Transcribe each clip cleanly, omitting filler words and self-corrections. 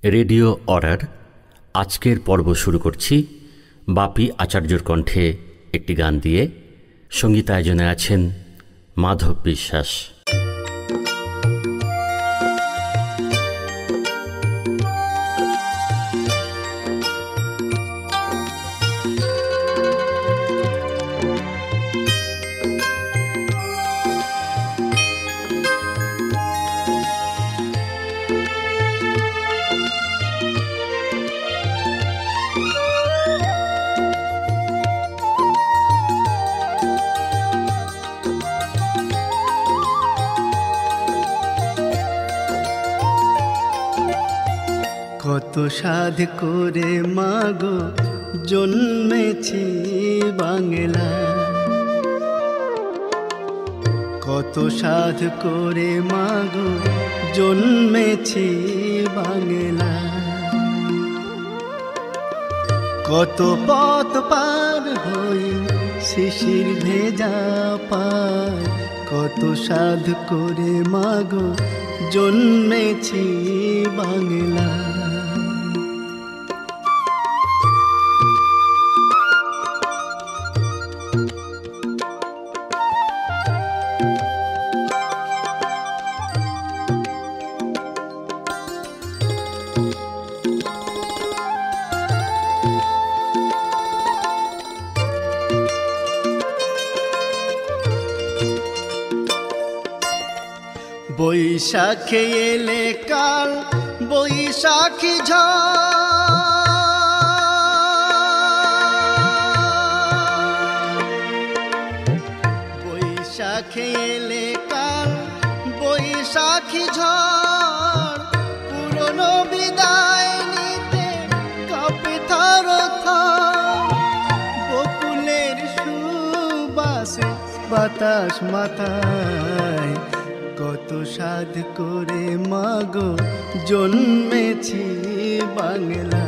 Radio order আজকের পর্ব শুরু করছি বাপি আচার্যর কণ্ঠে একটি গান দিয়ে। সঙ্গীতায়োজনে আছেন মাধব বিশ্বাস। কত সাধ করে মাগো জন্মেছি বাংলা, কত সাধ করে মাগো জন্মেছি বাংলা। কত পথ পার হই শিশির ভেজা পায়, কত সাধ করে মাগো জন্মেছি বাংলা। বৈশাখে এলে কাল বৈশাখী ঝড়, বৈশাখে এলে কাল বৈশাখী ঝড়, পুরনো বিদায় নিতে কাঁপে থর থর। বকুলের সুবাসে বাতাস মাথায়, কত সাধ করে মাগো জন্মেছি বাংলা।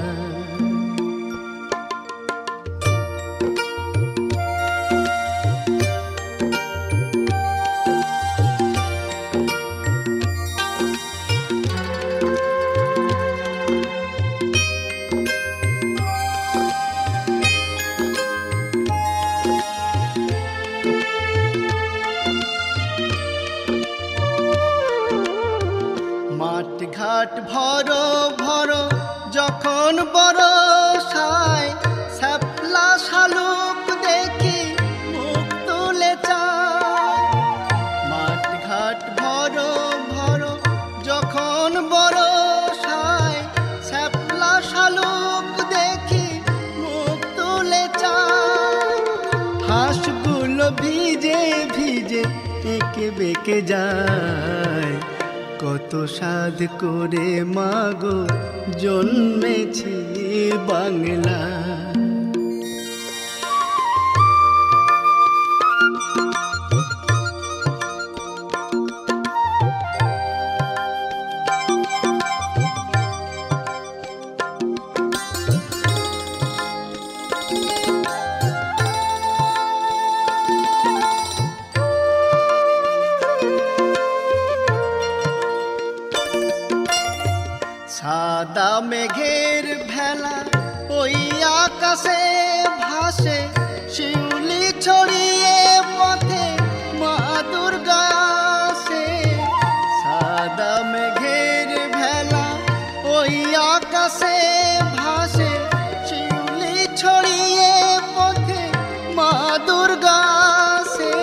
ঘাট ভর ভর যখন বরষায়, শ্যাপলা শালুক দেখি মুখ তুলে চায়। মাঠ ঘাট ভর ভর যখন বরষায়, শ্যাপলা শালুক দেখি মুখ তুলে চায়। হাঁসগুলো ভিজে ভিজে এঁকে বেঁকে যায়, কত সাধ করে মাগো জন্মেছি বাংলা। সাদা মেঘের ভেলা ওই আকাশে ভাসে, শিউলি ছড়িয়ে পথে মা দুর্গা আসে। সাদা মেঘের ভেলা ওই আকাশে ভাসে, শিউলি ছড়িয়ে পথে মা দুর্গা আসে।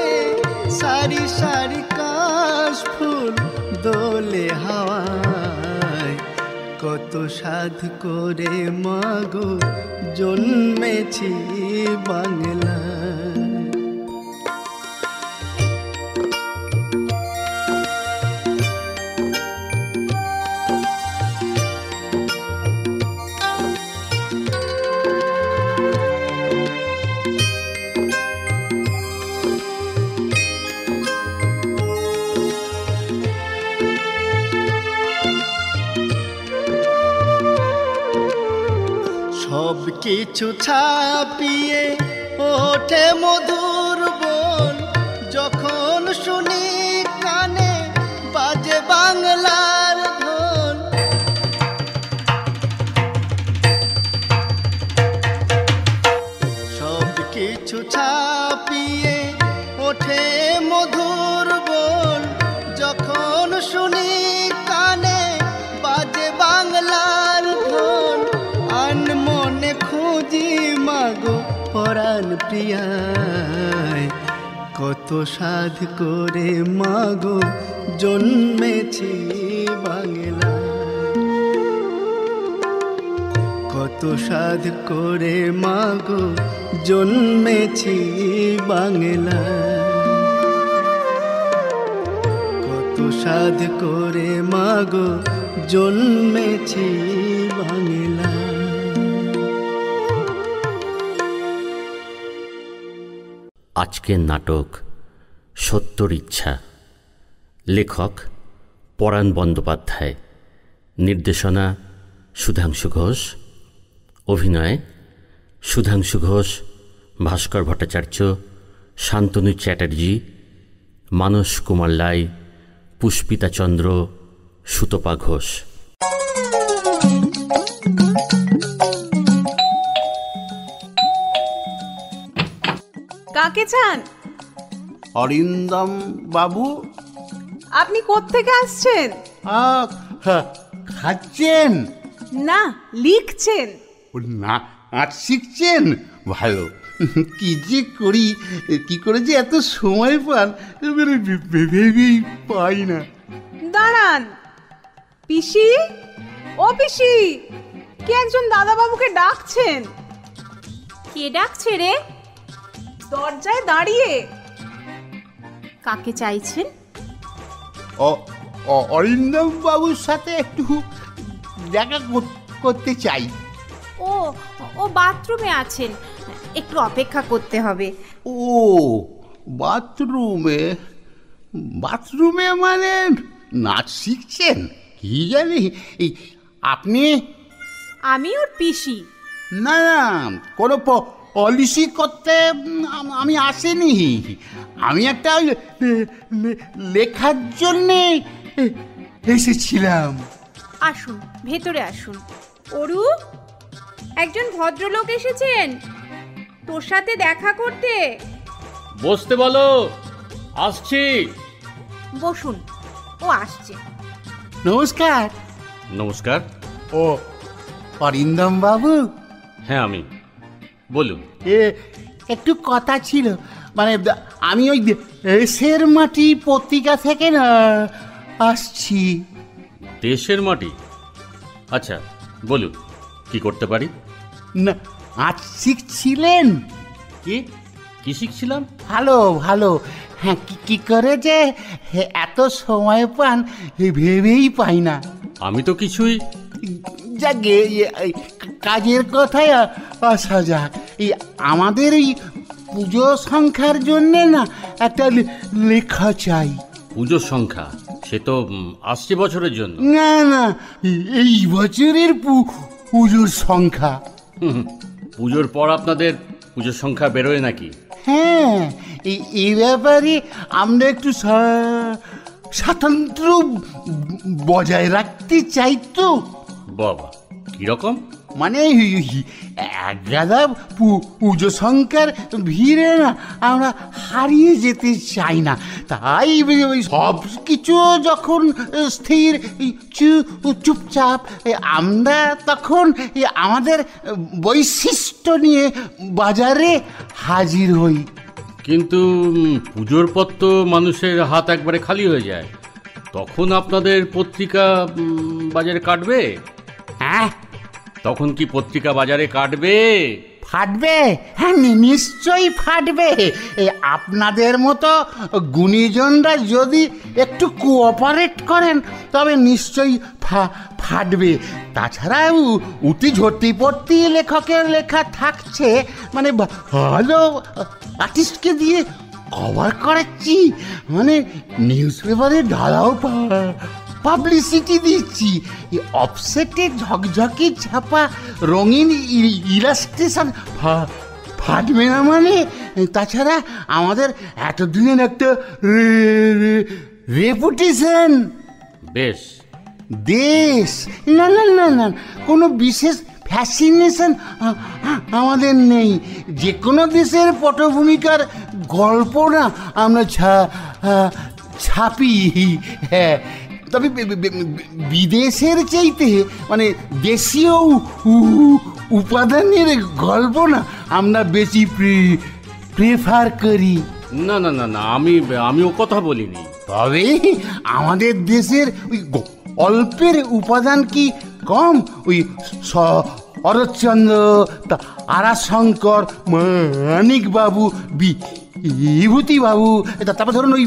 সারি সারি কাশ ফুল দোলে হাওয়ায়, কত সাধ করে মাগো জন্মেছি বাংলা। সব কিছু ছাপিয়ে ওঠে মধুর বল, যখন শুনি কানে বাজে বাংলার ঢোল। প্রিয়ায়, কত সাধ করে মাগো জন্মেছি বাংলায়, কত সাধ করে মাগো জন্মেছি বাংলায়, কত সাধ করে মাগো জন্মেছি বাংলায়। আজকের নাটক সত্যর ইচ্ছা, লেখক পরাণ বন্দ্যোপাধ্যায়, নির্দেশনা সুধাংশু ঘোষ, অভিনয় সুধাংশু ঘোষ, ভাস্কর ভট্টাচার্য, শান্তনু চ্যাটার্জি, মানস কুমার লাই, পুষ্পিতা চন্দ্র, সুতপা ঘোষ। কাকে চান? অরিন্দম বাবু। আপনি কোত্থেকে আসছেন? খাচ্ছেন না, লিখছেন। নাচ শিখছেন? ভালো। কি যে করি, কি করে যে এত সময় পান ভেবেই পাই না। দাঁড়ান। পিসি, ও পিসি, কে একজন দাদাবাবুকে ডাকছেন। কে ডাকছে রে? দরজায় দাঁড়িয়ে। কাকে চাইছেন? অরিন্দম বাবুর সাথে একটু দেখা করতে চাই। ও ও বাথরুমে আছেন, একটু অপেক্ষা করতে হবে। ও বাথরুমে? বাথরুমে মানে নাচ শিখছেন? কি জানি। আপনি? আমি ওর পিসি। না না, কোনো পলিসি করতে আমি আসিনি। আমি একটা লেখার জন্যে এসেছিলাম। আসুন, ভেতরে আসুন। অরু, একজন ভদ্রলোক এসেছেন তোর সাথে দেখা করতে। বসতে বলো, আসছি। বসুন, ও আসছে। নমস্কার। নমস্কার। ও অরিন্দম বাবু? হ্যাঁ, আমি। বলুন। একটু কথা ছিল। মানে আমি ওই দেশের মাটি পত্রিকা থেকে না আসছি। দেশের মাটি? আচ্ছা, বলুন, কি করতে পারি? না, নাচ শিখছিলেন? কি শিখছিলাম? ভালো ভালো। হ্যাঁ, কি করে যে এত সময় পান ভেবেই পাই না। আমি তো কিছুই। যাকে কাজের কথায় আসা যাক। এই আমাদের এই পুজো সংখ্যার জন্যে না একটা লেখা চাই। পুজোর সংখ্যা? সে তো আসছে বছরের জন্য। না না, এই বছরের পুজোর সংখ্যা। পুজোর পর আপনাদের পুজোর সংখ্যা বেরোয় নাকি? হ্যাঁ, এই ব্যাপারে আমরা একটু স্বাতন্ত্র বজায় রাখতে চাই তো। বাবা, কিরকম? মানে একগাদা পুজো সংখ্যার ভিড়ে না আমরা হারিয়ে যেতে চাই না। তাই সব কিছু যখন স্থির চুপচাপ আমরা তখন আমাদের বৈশিষ্ট্য নিয়ে বাজারে হাজির হই। কিন্তু পুজোর পর তো মানুষের হাত একবারে খালি হয়ে যায়, তখন আপনাদের পত্রিকা বাজারে কাটবে? হ্যাঁ, তখন কি পত্রিকা বাজারে কাটবে? ফাটবে। হ্যাঁ, নিশ্চয়ই ফাটবে। আপনাদের মতো গুণীজনরা যদি একটু কোঅপারেট করেন তবে নিশ্চয়ই ফাটবে। তাছাড়াও উটি ঝটিপটি লেখকের লেখা থাকছে, মানে ভালো আর্টিস্টকে দিয়ে কভার করাচ্ছি, মানে নিউজ পেপারে ঢালাও পাবলিসিটি দিচ্ছি। অফসেটে ঝকঝকে ছাপা রঙিন ইলাস্ট্রেশন ফাটবে না মানে? তাছাড়া আমাদের এতদিনের একটা রেপুটেশন, বেশ দেশ না না না না কোনো বিশেষ ফ্যাসিনেশন আমাদের নেই। যে কোনো দেশের পটভূমিকার গল্প না আমরা ছাপি। হ্যাঁ, তবে বিদেশের চাইতে মানে দেশীয় উপাদানের গল্প না আমরা বেশি প্রেফার করি। না না না না, আমি ও কথা বলিনি। তবে আমাদের দেশের ওই অল্পের উপাদান কি কম? ওই শরৎচন্দ্র, তারাশঙ্কর, মানিক বাবু, বিভূতি বাবু, তারপর ধরুন ওই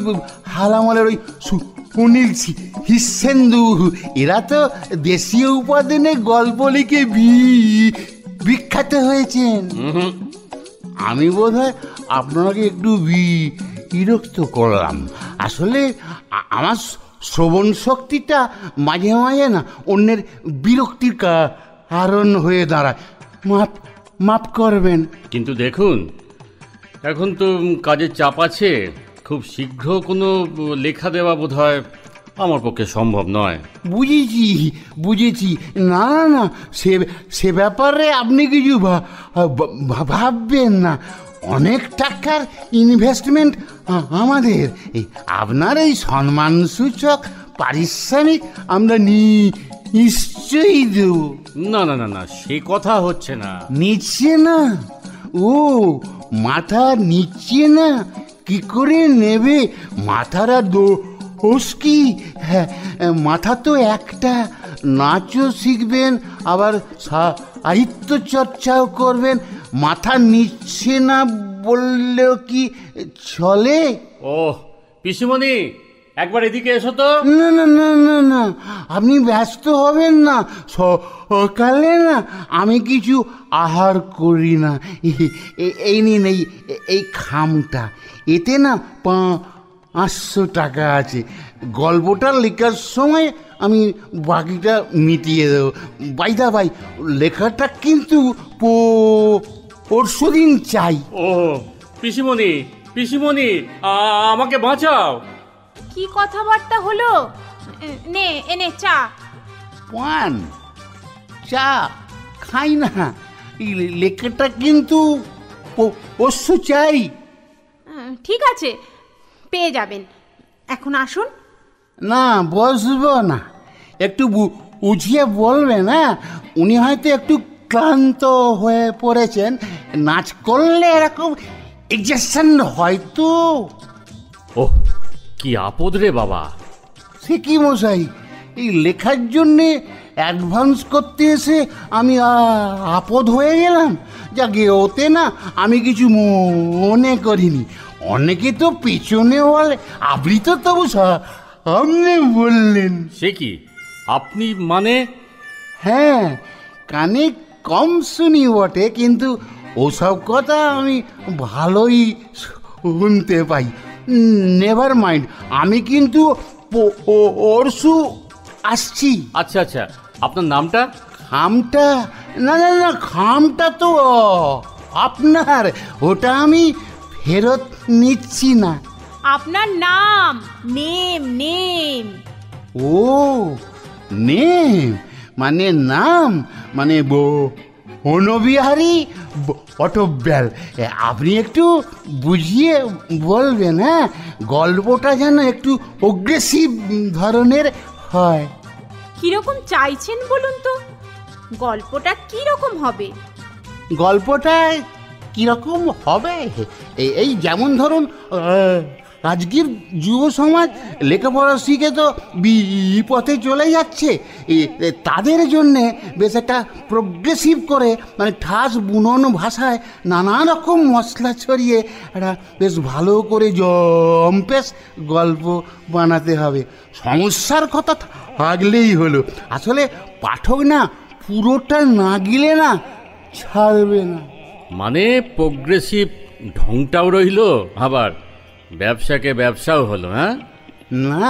হালামলের ওই সুনীল হিসেন্দু, এরা তো দেশীয় উপাদানে গল্প লিখে বিখ্যাত হয়েছেন। আমি বোধহয় আপনাকে একটু বিরক্ত করলাম। আসলে আমার শ্রবণ শক্তিটা মাঝে মাঝে না অন্যের বিরক্তির কারণ হয়ে দাঁড়ায়। মাফ করবেন। কিন্তু দেখুন, এখন তো কাজের চাপ আছে, খুব শীঘ্র কোনো লেখা দেওয়া বোধহয় আমার পক্ষে সম্ভব নয়। বুঝেছি। না না, সে ব্যাপারে আপনি কিছু ভাববেন না। অনেক টাকার ইনভেস্টমেন্ট আমাদের। আপনার এই সম্মানসূচক পারিশ্রমিক আমরা নিশ্চয়ই দেব। না না না না, সে কথা হচ্ছে না। নিচ্ছে না? ও মাথা নিচ্ছে না? কি করে নেবে? মাথারা দোষ কি? হ্যাঁ, মাথা তো একটা। নাচও শিখবেন, আবার সাহিত্য চর্চাও করবেন। মাথা নিচ্ছে না বললেও কি চলে? ও পিসিমণি, একবার এদিকে এসো তো। না না না না না, আপনি ব্যস্ত হবেন না। সকালে না আমি কিছু আহার করি না। এই নিন এই খামটা, এতে না 500 টাকা আছে। গল্পটা লেখার সময় আমি বাকিটা মিটিয়ে দেবো। বাইদা ভাই, লেখাটা কিন্তু পরশুদিন চাই। ও পিসিমণি, আমাকে বাঁচাও। কি কথাবার্তা হলো? নে এনে চা। পান চা খাই না, এই লেখাটা কিন্তু পরশু চাই। ঠিক আছে, পেয়ে যাবেন। এখন আসুন। না, বসবো না, একটু বুঝিয়ে বলবেন। হ্যাঁ, উনি হয়তো একটু ক্লান্ত হয়ে পড়েছেন। নাচ করলে এরকম এক্সেশন হয়তো। ওহ, কি আপদ রে বাবা। সে কি মশাই, এই লেখার জন্যে অ্যাডভান্স করতে এসে আমি আপদ হয়ে গেলাম? যাকে ওতে না আমি কিছু মনে করিনি। অনেকে তো পেছনে বলে, আপনি তো তবু সামনে বললেন। সে কি আপনি মানে? হ্যাঁ, কানে কম শুনি বটে, কিন্তু ওসব কথা আমি ভালোই শুনতে পাই। নেভার মাইন্ড, আমি কিন্তু পরশু আসছি। আচ্ছা আচ্ছা, আপনার নামটা? খামটা? না না না, খামটা তো আপনার, ওটা আমি ফেরত নিচ্ছি না। আপনার নাম, নেম। ও নেম মানে নাম, মানে বনবিহারী অটোব্যাল। আপনি একটু বুঝিয়ে বলবেন। হ্যাঁ, গল্পটা যেন একটু অগ্রেসিভ ধরনের হয়। কিরকম চাইছেন বলুন তো? গল্পটা কিরকম হবে? গল্পটা কিরকম হবে? এই যেমন ধরুন, আজকের যুব সমাজ লেখাপড়া শিখে তো বিপথে চলে যাচ্ছে। তাদের জন্যে বেশ একটা প্রোগ্রেসিভ করে, মানে ঠাস বুনন ভাষায় নানা রকম মশলা ছড়িয়ে একটা বেশ ভালো করে জম্পেশ গল্প বানাতে হবে। সমস্যার কথা থাকলেই হলো। আসলে পাঠক না পুরোটা না গেলে না ছাড়বে না। মানে প্রোগ্রেসিভ ঢংটাও রইল, আবার ব্যবসাকে ব্যবসাও হলো। হ্যাঁ, না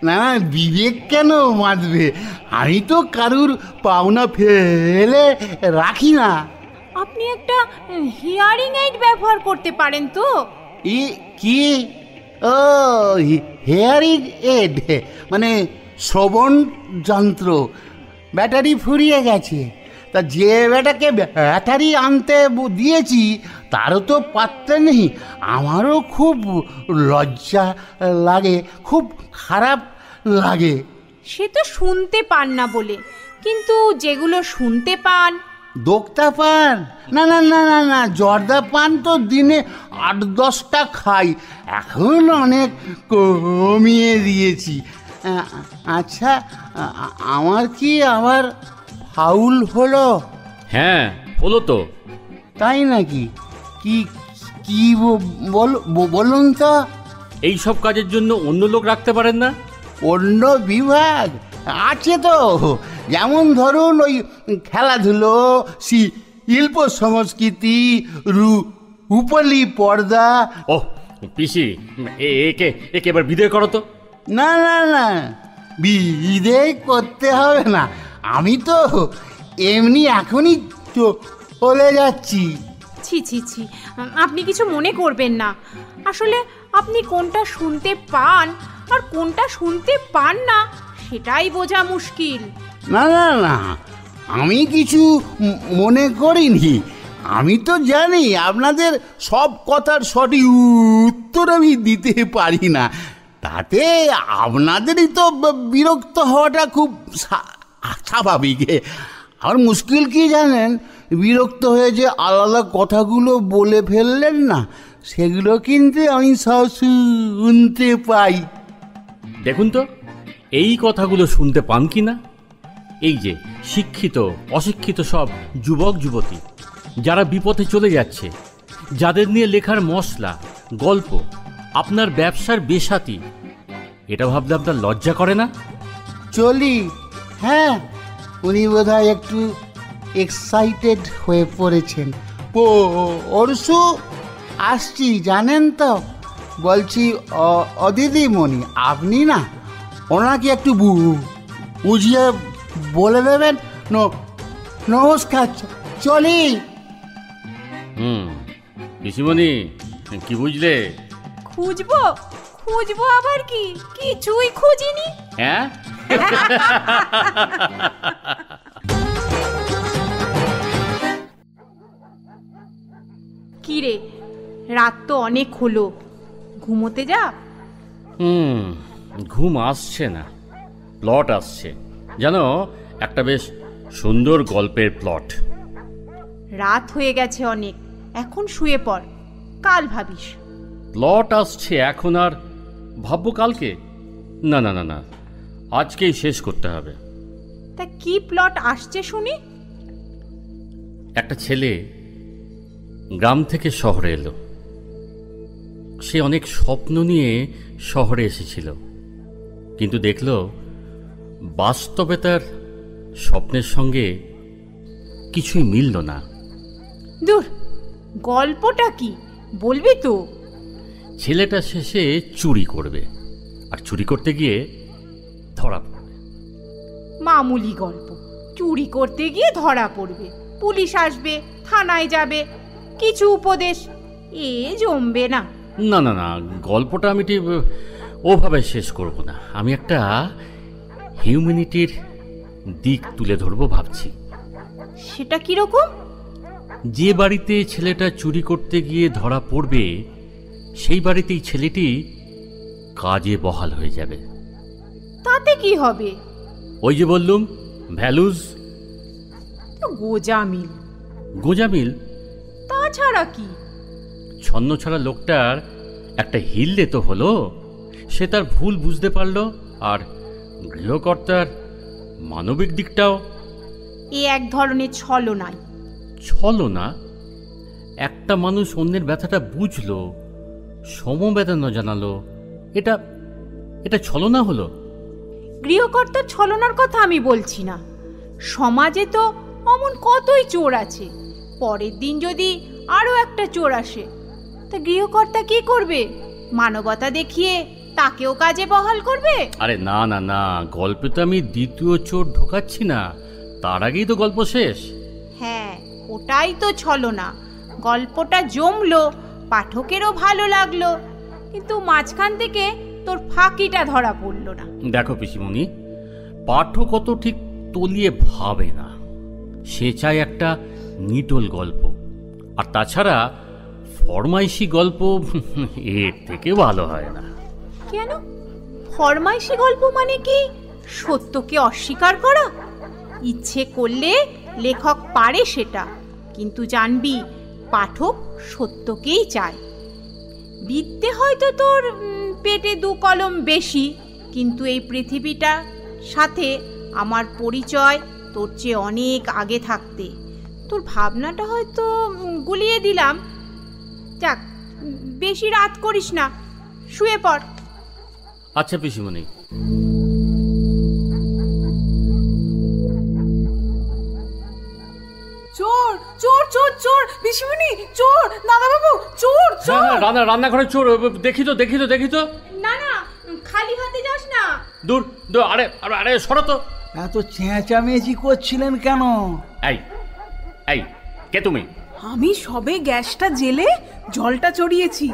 না, বিবেক কেন বাঁধবে? আমি তো কারুর পাওনা ফেলে রাখি না। আপনি একটা হিয়ারিং এইড ব্যবহার করতে পারেন তো? কি? ও, হেয়ারিং এড মানে শ্রবণ যন্ত্র। ব্যাটারি ফুরিয়ে গেছে, তা যে বেটাকে ব্যাটারি আনতে দিয়েছি তারও তো পাত্তা নেই। আমারও খুব লজ্জা লাগে, খুব খারাপ লাগে। সে তো শুনতে পান না বলে, কিন্তু যেগুলো শুনতে পান দোক্তা পান? না না না না না, জর্দা পান তো দিনে 8-10টা খাই, এখন অনেক কমিয়ে দিয়েছি। আচ্ছা, আমার কি আবার ফাউল হলো? হ্যাঁ, হলো তো। তাই নাকি? কি কি বলুন তো। এই সব কাজের জন্য অন্য লোক রাখতে পারেন না? অন্য বিভাগ আছে তো, যেমন ধরুন ওই খেলাধুলো, শিল্প সংস্কৃতি, রূপলি পর্দা। ও পিসি, একে এবার বিদায় করো তো। না না না, বিদায় করতে হবে না, আমি তো এমনি এখনই চলে যাচ্ছি। ছি ছি ছি, আপনি কিছু মনে করবেন না। আসলে আপনি কোনটা শুনতে পান আর কোনটা শুনতে পান না সেটাই বোঝা মুশকিল। না না না, আমি কিছু মনে করিনি। আমি তো জানি আপনাদের সব কথার সঠিক উত্তর আমি দিতে পারি না, তাতে আপনাদেরই তো বিরক্ত হওয়াটা খুব স্বাভাবিক। আর মুশকিল কি জানেন, বিরক্ত হয়ে যে আলাদা কথাগুলো বলে ফেললেন না, সেগুলো কিন্তু আমি সব শুনতে পাই। দেখুন তো এই কথাগুলো শুনতে পান কি না? এই যে শিক্ষিত অশিক্ষিত সব যুবক যুবতী যারা বিপথে চলে যাচ্ছে, যাদের নিয়ে লেখার মশলা গল্প আপনার ব্যবসার বেসাতি, এটা ভাবলে আপনার লজ্জা করে না? চলি। হ্যাঁ, উনি বোধহয় একটু এক্সাইটেড হয়ে পড়েছেন। পরশু আসছি জানেন তো। বলছি অদিদিমণি, আপনি না ওনাকে একটু বুঝিয়ে বলে দেবেন। নমস্কার, চলি। পিসিমণি, কি বুঝলে? খুঁজবো আবার কি, কিছুই খুঁজিনি। হ্যাঁ, কি রে, রাত তো অনেক হলো, ঘুমোতে যা। ঘুম আসছে না, প্লট আসছে জানো, একটা বেশ সুন্দর গল্পের প্লট। রাত হয়ে গেছে অনেক, এখন শুয়ে পড়, কাল ভাবিস। প্লট আসছে এখন, আর ভাববো কালকে? না না না না, আজকেই শেষ করতে হবে। তা কি প্লট আসছে শুনি? একটা ছেলে গ্রাম থেকে শহরে এলো। সে অনেক স্বপ্ন নিয়ে শহরে এসেছিল, কিন্তু দেখলো বাস্তবে তার স্বপ্নের সঙ্গে কিছুই মিলল না। দূর, গল্পটা কি বলবি তো? ছেলেটা শেষে চুরি করবে, আর চুরি করতে গিয়ে ধরা পড়বে। মামুলি গল্প, চুরি করতে গিয়ে ধরা পড়বে, পুলিশ আসবে, থানায় যাবে, কিছু উপদেশ, এ জমবে না। না না না, গল্পটা আমি ঠিক ওভাবে শেষ করব না। আমি একটা হিউম্যানিটির দিক তুলে ধরবো ভাবছি। সেটা কিরকম? যে বাড়িতে ছেলেটা চুরি করতে গিয়ে ধরা পড়বে, সেই বাড়িতেই ছেলেটি কাজে বহাল হয়ে যাবে। তাতে কি হবে? ওই যে বললুম, ভ্যালুজ। গোজামিল। গোজামিল? তাছাড়া কি? ছন্ন ছাড়া লোকটার একটা হিললে তো হলো, সে তার ভুল বুঝতে পারল, আর গৃহকর্তার মানবিক দিকটাও। এ এক ধরনের ছলনাই। ছলনা? একটা মানুষ অন্যের ব্যথাটা বুঝলো, সমবেদনা জানালো, এটা এটা ছলনা হলো? গৃহকর্তার ছলনার কথা আমি বলছি না, সমাজে তো অমন কতই চোর আছে, পরের দিন যদি আরো একটা চোর আসে, তা গৃহকর্তা কি করবে? মানবতা দেখিয়ে তাকেও কাজে বহাল করবে? আরে না না না, গল্পে তো আমি দ্বিতীয় চোর ঢোকাচ্ছি না, তার আগেই তো গল্প শেষ। হ্যাঁ, ওটাই তো ছলনা। গল্পটা জমলো, পাঠকেরও ভালো লাগলো, কিন্তু মাঝখান থেকে তোর ফাঁকিটা ধরা পড়লো না। দেখো পিসিমণি, পাঠক অত ঠিক তলিয়ে ভাবে না, সে চায় একটা নিটোল গল্প। আর তাছাড়া ফরমাইশি গল্প এর থেকে ভালো হয় না। কেন? ফরমাইশি গল্প মানে কি সত্যকে অস্বীকার করা? ইচ্ছে করলে লেখক পারে সেটা, কিন্তু জানবি পাঠক সত্যকেই চায়। বিদ্যে হয়তো তোর পেটে 2 কলম বেশি, কিন্তু এই পৃথিবীটা সাথে আমার পরিচয় তোর চেয়ে অনেক আগে থাকতে। তোর ভাবনাটা হয়তো গুলিয়ে দিলাম। যাক, বেশি রাত করিস না, শুয়ে পড়। আচ্ছা পিসিমণি। চোর চোর চোর চোর, পিসিমণি চোর, দাদাবাবু চোর হ্যাঁ চোর। হ্যাঁ, রান্নাঘরে চোর। দেখি তো দেখি তো দেখি তো। না না, খালি হাতে যাস না। দূর দূর, আরে আরে আরে সরো তো। এত চেঁচামেচি করছিলেন কেন? এই এই, কে তুমি? আমি সবে গ্যাসটা জেলে জলটা চড়িয়েছি,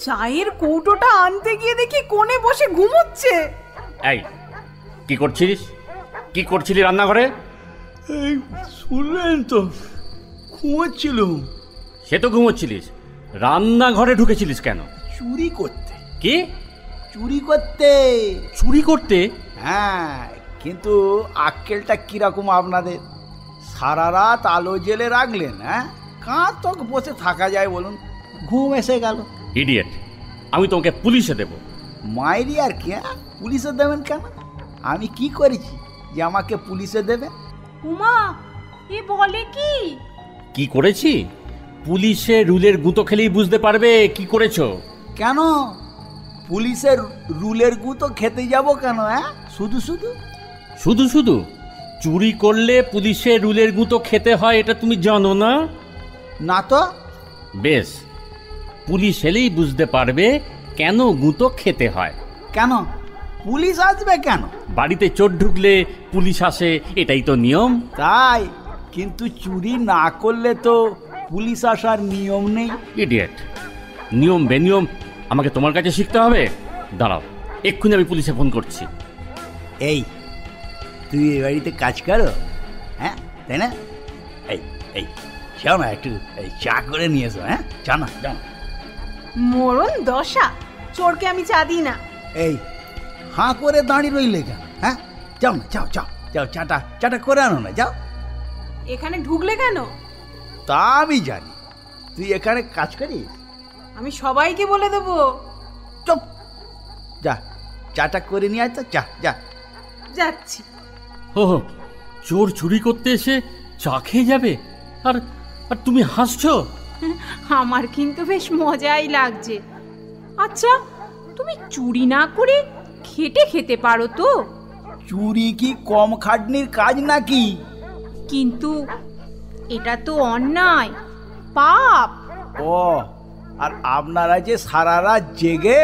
চায়ের কৌটোটা আনতে গিয়ে দেখি কোণে বসে ঘুমোচ্ছে। এই, কি করছিলিস? কি করছিলি রান্নাঘরে? এই শুনলেন তো, ঘুমোচ্ছিল। সে তো ঘুমোচ্ছিলিস, রান্নাঘরে ঢুকেছিলিস কেন? চুরি করতে। কি? চুরি করতে? চুরি করতে? হ্যাঁ, কিন্তু আক্কেলটা কিরকম আপনাদের? সারা রাত আলো জেলে রাখলেন, হ্যাঁ? কার তক বসে থাকা যায় বলুন? ঘুম এসে গেল। ইডিয়েট, আমি তোমাকে পুলিশে দেব। মাইরি আর কি, হ্যাঁ? পুলিশে দেবেন কেন? আমি কি করেছি যে আমাকে পুলিশে দেবে? উমা, এ বলে কি? কি করেছি? পুলিশে রুলের গুঁতো খেলেই বুঝতে পারবে কি করেছো। কেন পুলিশের রুলের গুঁতো খেতে যাব কেন? হ্যাঁ, শুধু শুধু? শুধু শুধু? চুরি করলে পুলিশের রুলের গুঁতো খেতে হয়, এটা তুমি জানো না? না তো। বেশ, পুলিশ এলেই বুঝতে পারবে কেন গুঁতো খেতে হয়। কেন পুলিশ আসবে কেন? বাড়িতে চোর ঢুকলে পুলিশ আসে, এটাই তো নিয়ম। তাই, কিন্তু চুরি না করলে তো পুলিশ আসার নিয়ম নেই। ইডিয়েট, নিয়ম বেনিয়ম আমাকে তোমার কাছে শিখতে হবে? দাঁড়াও, এক্ষুনি আমি পুলিশে ফোন করছি। এই, তুই এ বাড়িতে কাজ করো, হ্যাঁ তাই না? এই এই যাও না, একটু এই চা করে নিয়ে এসো। হ্যাঁ, চা না, যাও না। মরণ দশা, চোরকে আমি চা দিই না। এই হাঁ করে দাঁড়িয়ে রইলে কেন? হ্যাঁ, যাও না, যাও যাও যাও, চাটা করে আনো না, যাও। এখানে ঢুকলে কেন? তা আমি জানি, তুই এখানে কাজ করিস। আমি সবাইকে বলে দেবো। চুপ, যা চাটা করে নিয়ে আয় তো, যা যা। যাচ্ছি। ও, চোর চুরি করতে এসে চা খেয়ে যাবে, আর আর তুমি হাসছো? আমার কিন্তু বেশ মজাই লাগছে। আচ্ছা, তুমি চুরি না করে খেটে খেতে পারো তো? চুরি কি কম খাটনির কাজ নাকি? কিন্তু এটা তো অন্যায়, পাপ। ও, আর আপনারা যে সারা রাত জেগে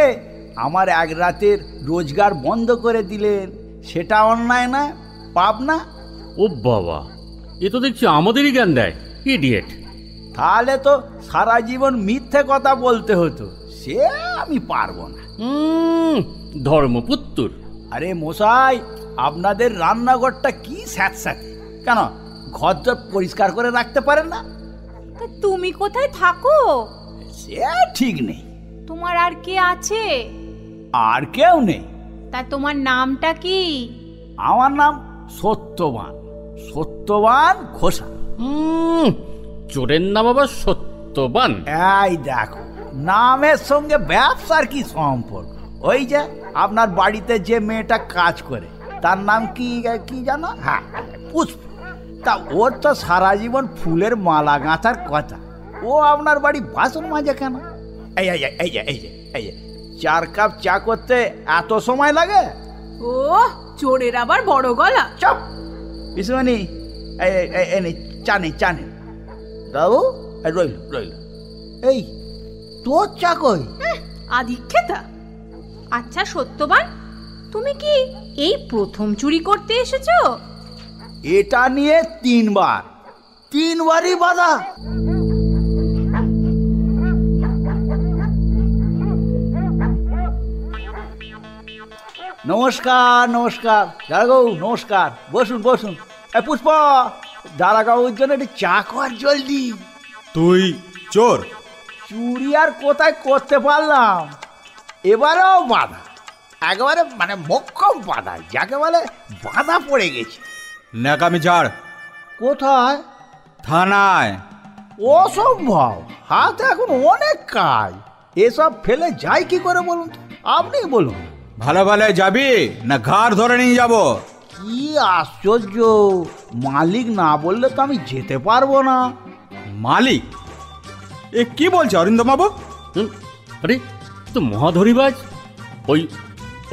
আমার এক রাতের রোজগার বন্ধ করে দিলেন, সেটা অন্যায় না, পাপ না? ও বাবা, এ তো দেখছি আমাদেরই জ্ঞান দেয়। ইডিয়েট। তাহলে তো সারা জীবন মিথ্যে কথা বলতে হতো, সে আমি পারবো না। ধর্মপুত্তুর। আরে মশাই, আপনাদের রান্নাঘরটা কি স্যাঁতস্যাঁতে কেন? ঘর দর পরিষ্কার করে রাখতে পারেন না? তা তুমি কোথায় থাকো? সে ঠিক নেই। তোমার আর কে আছে? আর কেউ নেই। তা তোমার নামটা কি? আমার নাম সত্যবান, সত্যবান ঘোষাল। চোরের নাম আবার সত্যবান? এই দেখো, নামের সঙ্গে ব্যবসার কি সম্পর্ক? ওই যে আপনার বাড়িতে যে মেয়েটা কাজ করে, তার নাম কি কি জানো? হ্যাঁ, পুষ্প। তা ওর তো সারা জীবন ফুলের মালা গাঁথার কথা, ও আপনার বাড়ি বাসন মাজে কেন? এই এই এই যে এই যে এই যে 4 কাপ চা করতে এত সময় লাগে? ও, চোরের আবার বড় গলা। চপ পিসুমণি, এই চা নেই বাবু, রইল রইল। এই তোর চা কই? আদিক্ষেতা। আচ্ছা সত্যবান, তুমি কি এই প্রথম চুরি করতে এসেছো? এটা নিয়ে 3বারই বাধা। নমস্কার নমস্কার দাঁড়াগো, নমস্কার, বসুন বসুন। পুষ্প, দাঁড়াগাউর জন্য একটু চা কর জলদি। তুই চোর? চুরি আর কোথায় করতে পারলাম, এবারেও বাধা, একেবারে মানে মোক্ষম বাধা, যাকে বলে বাধা পড়ে গেছে। ন্যাকামি ছাড়, কোথায়? থানায়। অসম্ভব, হাতে এখন অনেক কাজ, এসব ফেলে যাই কি করে বলুন তো? আপনি বলুন। ভালো ভালো যাবি না ঘাড় ধরে নিয়ে যাব? কি আশ্চর্য, মালিক না বললে তো আমি যেতে পারবো না। মালিক? এ কি বলছে অরিন্দম বাবু? আরে তো মহাধরিবাজ, ওই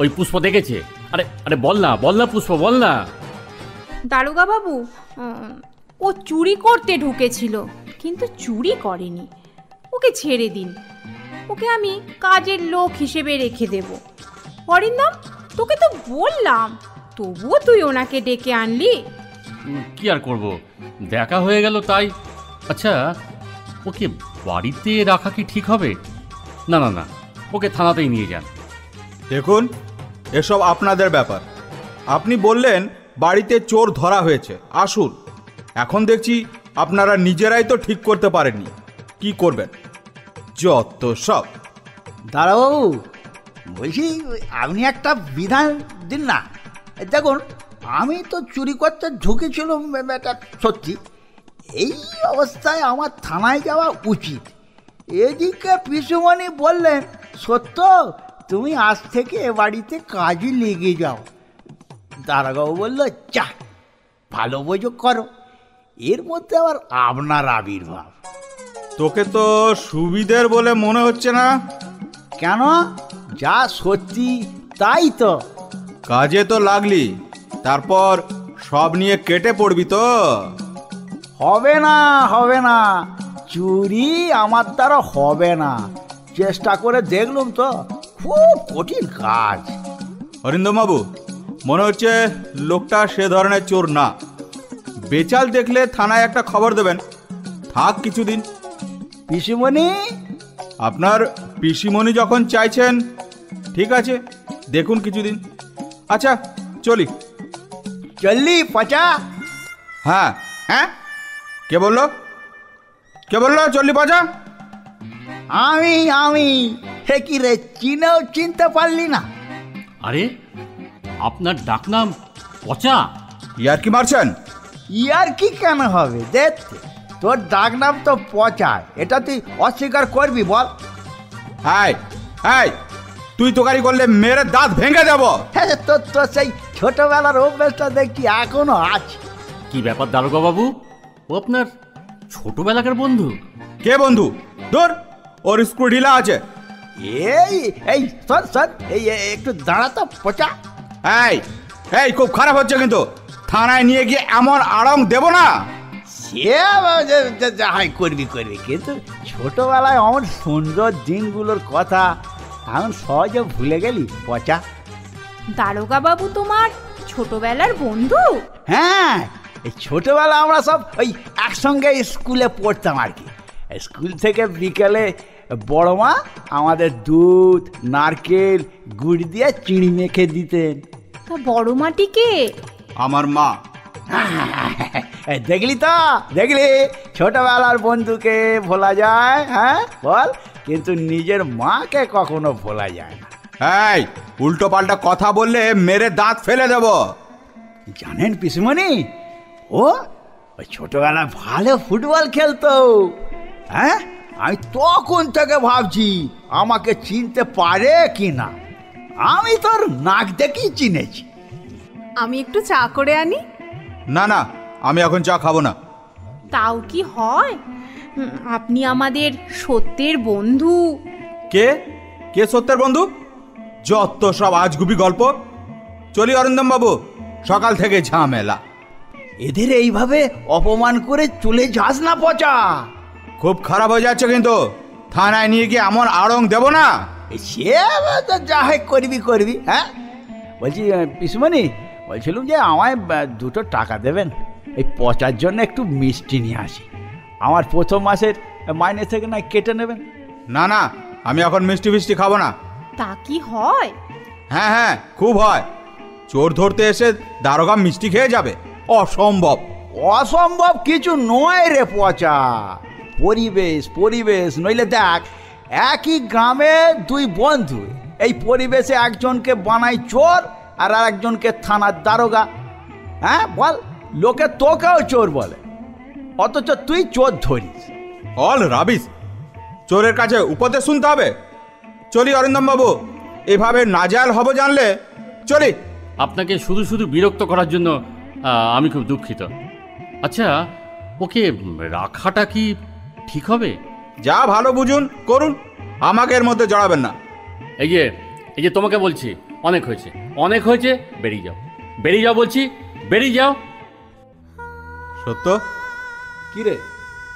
ওই পুষ্প দেখেছে। আরে আরে বল না পুষ্প, বল না। দারোগা বাবু, ও চুরি করতে ঢুকেছিল, কিন্তু চুরি করেনি। ওকে ছেড়ে দিন, ওকে আমি কাজের লোক হিসেবে রেখে দেব। অরিন্দম, তোকে তো বললাম, তবুও তুই ওনাকে ডেকে আনলি। কি আর করব, দেখা হয়ে গেল তাই। আচ্ছা, ওকে বাড়িতে রাখা কি ঠিক হবে? না না না, ওকে থানাতেই নিয়ে যান। দেখুন, এসব আপনাদের ব্যাপার। আপনি বললেন বাড়িতে চোর ধরা হয়েছে, আসুন। এখন দেখছি আপনারা নিজেরাই তো ঠিক করতে পারেননি, কি করবেন? যত সব। দাঁড়াবাবু, বলছি আপনি একটা বিধান দিন না। দেখুন, আমি তো চুরি করতে ঢুকেছিলাম, এটা সত্যি। এই অবস্থায় আমার থানায় যাওয়া উচিত। এদিকে পিসুমণি বললেন, সত্য তুমি আজ থেকে এ বাড়িতে কাজে লেগে যাও। দারোগাবু বলল, যা ভালো বোঝো করো। এর মধ্যে আবার আপনার আবির্ভাব। তোকে তো সুবিধের বলে মনে হচ্ছে না। কেন? যা সত্যি তাই তো। কাজে তো লাগলি, তারপর সব নিয়ে কেটে পড়বি তো? হবে না, হবে না, চুরি আমার দ্বারা হবে না। চেষ্টা করে দেখলুম তো, খুব কঠিন কাজ। অরিন্দম বাবু, মনে হচ্ছে লোকটা সে ধরনের চোর না। বেচাল দেখলে থানায় একটা খবর দেবেন, থাক কিছুদিন। পিসিমণি? আপনার পিসিমণি যখন চাইছেন, ঠিক আছে, দেখুন কিছুদিন। আচ্ছা, চলি। চললি পচা? হ্যাঁ হ্যাঁ, কে বললো চল্লি পচা? আমি হে কি রে, চিনেও চিনতে পারলি না? আরে, আপনার ডাকনাম পচা? ইয়ার কি মারছেন? ইয়ার কি কেন হবে? দেখ, তোর ডাক নাম তো পচা, এটা তুই অস্বীকার করবি বল? হাই হাই, তুই তোকারি করলে মেরে দাঁত ভেঙে দেব। হ্যাঁ, তোর তো সেই ছোটবেলার অভ্যেসটা দেখছি এখনো আছে। কি ব্যাপার দারোগা বাবু, ও আপনার ছোটবেলাকার বন্ধু? কে বন্ধু? ধর, ওর স্ক্রু ঢিলা আছে। এই এই শোন, এই একটু দাঁড়াতো পচা। এই এই, খুব খারাপ হচ্ছে কিন্তু। থানায় নিয়ে গিয়ে এমন আড়ং দেব না। সে যাহাই করবি, কিন্তু ছোটবেলায় আমার সুন্দর দিনগুলোর কথা এখন সহজে ভুলে গেলি পচা? দারোগা বাবু তোমার ছোটবেলার বন্ধু? হ্যাঁ, এই ছোটবেলা আমরা সব ওই একসঙ্গে স্কুলে পড়তাম আর কি। স্কুল থেকে বিকেলে বড় মা আমাদের দুধ, নারকেল, গুড় দিয়ে চিনি মেখে দিতেন। তা বড় মাটিকে? আমার মা। দেখলি তো, দেখলি ছোটবেলার বন্ধুকে ভোলা যায়? হ্যাঁ বল, কিন্তু নিজের মাকে কখনো ভোলা যায় না। এই, উল্টো পাল্টা কথা বললে মেরে দাঁত ফেলে দেব। জানেন পিসিমণি, ওই ছোটবেলায় ভালো ফুটবল খেলতো। হ্যাঁ, আমি তখন থেকে ভাবছি আমাকে চিনতে পারে কি না। আমি তোর নাক দেখেই চিনেছি। আমি একটু চা করে আনি। না না, আমি এখন চা খাবো না। তাও কি হয়? আপনি আমাদের সত্যের বন্ধু। কে কে সত্যের বন্ধু? যত সব আজগুবি গল্প। চলি অরিন্দম বাবু, সকাল থেকে ঝামেলা। এদের এইভাবে অপমান করে চলে যাস না পচা। খুব খারাপ হয়ে যাচ্ছে কিন্তু। থানায় নিয়ে গিয়ে এমন আড়ং দেব না। সে যাহাই করবি। হ্যাঁ, বলছি পিসুমণি, বলছিলাম যে আমায় 2 টাকা দেবেন, এই পচার জন্য একটু মিষ্টি নিয়ে আসি। আমার প্রথম মাসের মাইনে থেকে না কেটে নেবেন। না না, আমি এখন মিষ্টি ফিষ্টি খাবো না। তা কি হয়? হ্যাঁ হ্যাঁ, খুব হয়। চোর ধরতে এসে দারোগা মিষ্টি খেয়ে যাবে? অসম্ভব। অসম্ভব কিছু নয় রে পচা। পরিবেশ নইলে দেখ, একই গ্রামে 2 বন্ধু, এই পরিবেশে একজনকে বানাই চোর আর একজনকে থানার দারোগা। হ্যাঁ বল, লোকে তোকেও চোর বলে, অথচ তুই চোর ধরিস। অল রাবিস, চোরের কাছে উপদেশ শুনতে হবে? চলি অরিন্দম বাবু, এভাবে নাজাল হব জানলে চলি। আপনাকে শুধু শুধু বিরক্ত করার জন্য আমি খুব দুঃখিত। আচ্ছা, ওকে রাখাটা কি ঠিক হবে? যা ভালো বুঝুন করুন, আমাকে এর মধ্যে জড়াবেন না। এই যে তোমাকে বলছি, অনেক হয়েছে, অনেক হয়েছে, বেরিয়ে যাও, বেরিয়ে যাও বলছি, বেরিয়ে যাও। সত্য, কি রে?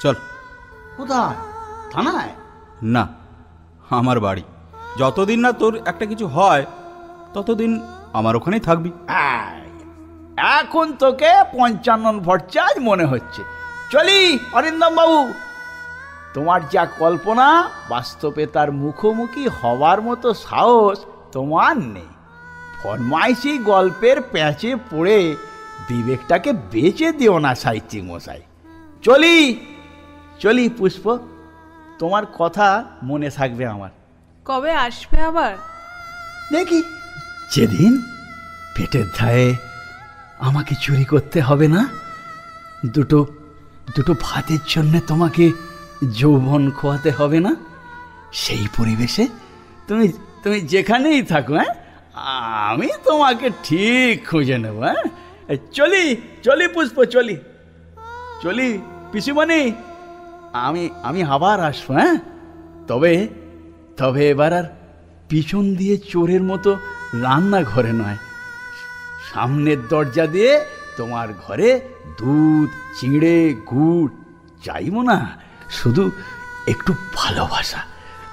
চল। কোথায়? থানায়? না, আমার বাড়ি। যতদিন না তোর একটা কিছু হয় ততদিন আমার ওখানেই থাকবি। এখন তোকে 55 ভট্টাচ মনে হচ্ছে। চলি অরিন্দম বাবু, তোমার যা কল্পনা, বাস্তবে তার মুখোমুখি হওয়ার মতো সাহস তোমার নেই। ফরমাইশি গল্পের প্যাঁচে পড়ে বিবেকটাকে বেচে দিও না সাহিত্যিক মশাই। চলি চলি পুষ্প, তোমার কথা মনে থাকবে আমার। কবে আসবে আবার? দেখি, যেদিন পেটের ধায়ে আমাকে চুরি করতে হবে না, দুটো ভাতের জন্য তোমাকে যৌবন খোয়াতে হবে না, সেই পরিবেশে তুমি যেখানেই থাকো, হ্যাঁ, আমি তোমাকে ঠিক খুঁজে নেব। হ্যাঁ, চলি পুষ্প, চলি পিসিমণি, আমি আবার আসবো। হ্যাঁ, তবে এবার আর পিছন দিয়ে চোরের মতো রান্নাঘরে নয়, সামনের দরজা দিয়ে তোমার ঘরে দুধ, চিঁড়ে, গুড় চাইবো না, শুধু একটু ভালোবাসা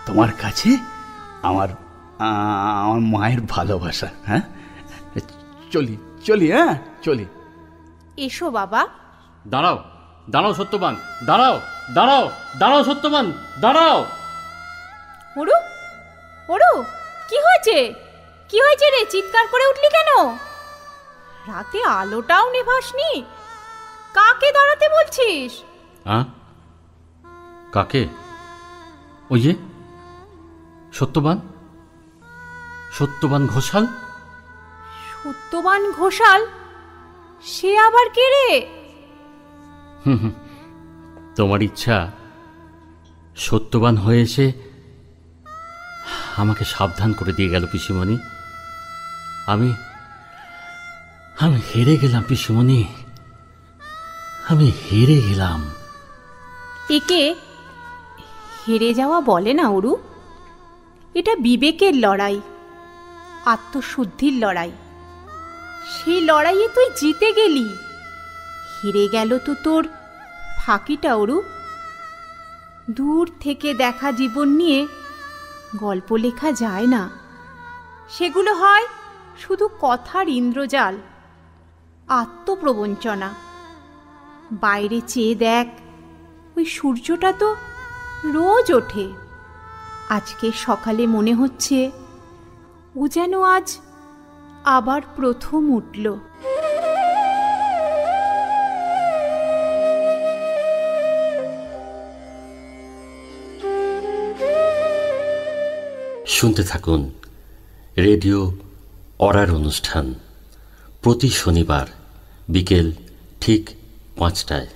তোমার কাছে, আমার মায়ের ভালোবাসা। হ্যাঁ, চলি। হ্যাঁ, চলি। এসো বাবা। দাঁড়াও, দাঁড়াও সত্যবান, দাঁড়াও সত্যবান, দাঁড়াও। ওরু, কি হয়েছে রে? চিৎকার করে উঠলি কেন? রাতে আলোটাও নেভাসনি, কাকে দাঁড়াতে বলছিস? কাকে? ওই যে সত্যবান ঘোষাল। সত্যবান ঘোষাল? সে আবার কে রে? তোমার ইচ্ছা সত্যবান হয়ে এসে আমাকে সাবধান করে দিয়ে গেল পিসিমণি। আমি হেরে গেলাম পিসিমণি, আমি হেরে গেলাম। একে হেরে যাওয়া বলে না ওরু, এটা বিবেকের লড়াই, আত্মশুদ্ধির লড়াই। সেই লড়াইয়ে তুই জিতে গেলি, হেরে গেল তো তোর ফাঁকিটা। ওরু, দূর থেকে দেখা জীবন নিয়ে গল্প লেখা যায় না, সেগুলো হয় শুধু কথার ইন্দ্রজাল, আত্মপ্রবঞ্চনা। বাইরে চেয়ে দেখ, ওই সূর্যটা তো রোজ ওঠে। আজকে সকালে মনে হচ্ছে ও যেন আজ আবার প্রথম উঠল। শুনতে থাকুন রেডিও অরার অনুষ্ঠান প্রতি শনিবার বিকেল ঠিক 5টায়।